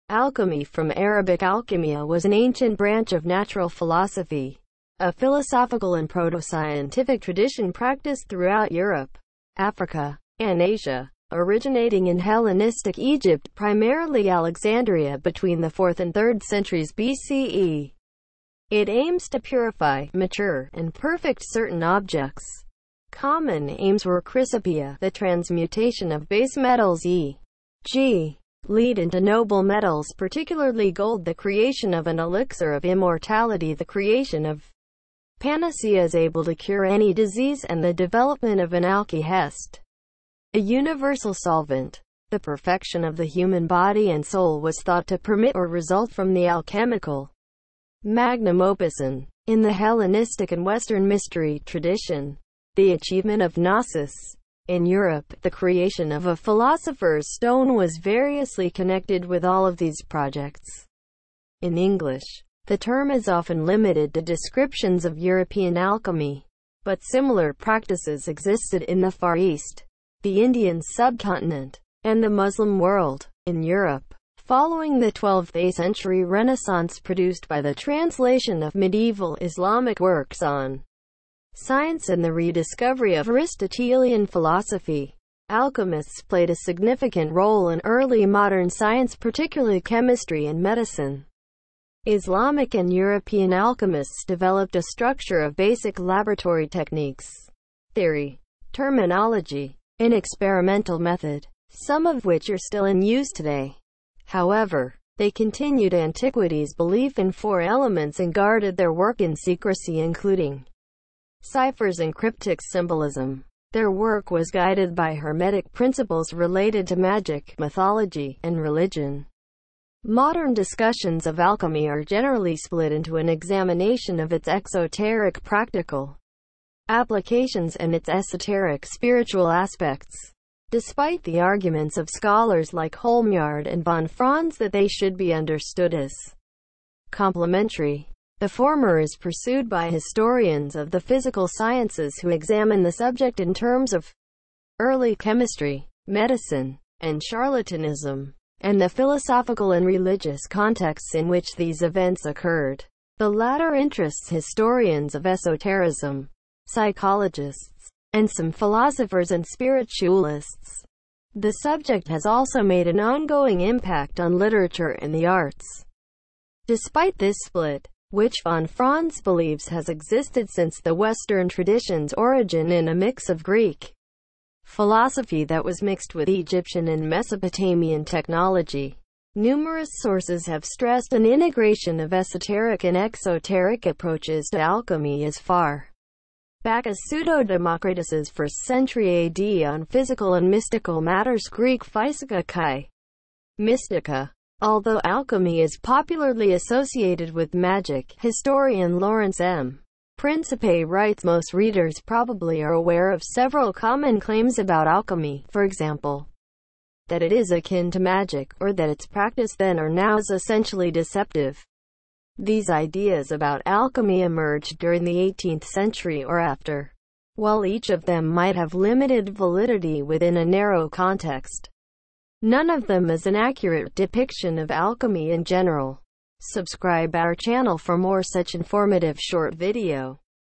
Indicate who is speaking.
Speaker 1: Alchemy, from Arabic alchemia, was an ancient branch of natural philosophy, a philosophical and proto-scientific tradition practiced throughout Europe, Africa, and Asia, originating in Hellenistic Egypt, primarily Alexandria, between the 4th and 3rd centuries BCE. It aims to purify, mature, and perfect certain objects. Common aims were chrysopia, the transmutation of base metals e.g. lead into noble metals, particularly gold, the creation of an elixir of immortality, the creation of panaceas able to cure any disease, and the development of an alkahest, a universal solvent. The perfection of the human body and soul was thought to permit or result from the alchemical magnum opus. In the Hellenistic and Western mystery tradition, the achievement of gnosis. In Europe, the creation of a philosopher's stone was variously connected with all of these projects. In English, the term is often limited to descriptions of European alchemy, but similar practices existed in the Far East, the Indian subcontinent, and the Muslim world. In Europe, following the 12th century Renaissance produced by the translation of medieval Islamic works on science and the rediscovery of Aristotelian philosophy, alchemists played a significant role in early modern science, particularly chemistry and medicine. Islamic and European alchemists developed a structure of basic laboratory techniques, theory, terminology, and experimental method, some of which are still in use today. However, they continued antiquity's belief in 4 elements and guarded their work in secrecy, including ciphers and cryptic symbolism. Their work was guided by hermetic principles related to magic, mythology, and religion. Modern discussions of alchemy are generally split into an examination of its exoteric practical applications and its esoteric spiritual aspects. Despite the arguments of scholars like Holmyard and von Franz that they should be understood as complementary, the former is pursued by historians of the physical sciences who examine the subject in terms of early chemistry, medicine, and charlatanism, and the philosophical and religious contexts in which these events occurred. The latter interests historians of esotericism, psychologists, and some philosophers and spiritualists. The subject has also made an ongoing impact on literature and the arts. Despite this split, which von Franz believes has existed since the Western tradition's origin in a mix of Greek philosophy that was mixed with Egyptian and Mesopotamian technology, numerous sources have stressed an integration of esoteric and exoteric approaches to alchemy as far back as Pseudo-Democritus's 1st century AD on physical and mystical matters, Greek Physica Chi Mystica. Although alchemy is popularly associated with magic, historian Lawrence M. Principe writes most readers probably are aware of several common claims about alchemy, for example, that it is akin to magic, or that its practice then or now is essentially deceptive. These ideas about alchemy emerged during the 18th century or after, while each of them might have limited validity within a narrow context. None of them is an accurate depiction of alchemy in general. Subscribe our channel for more such informative short video.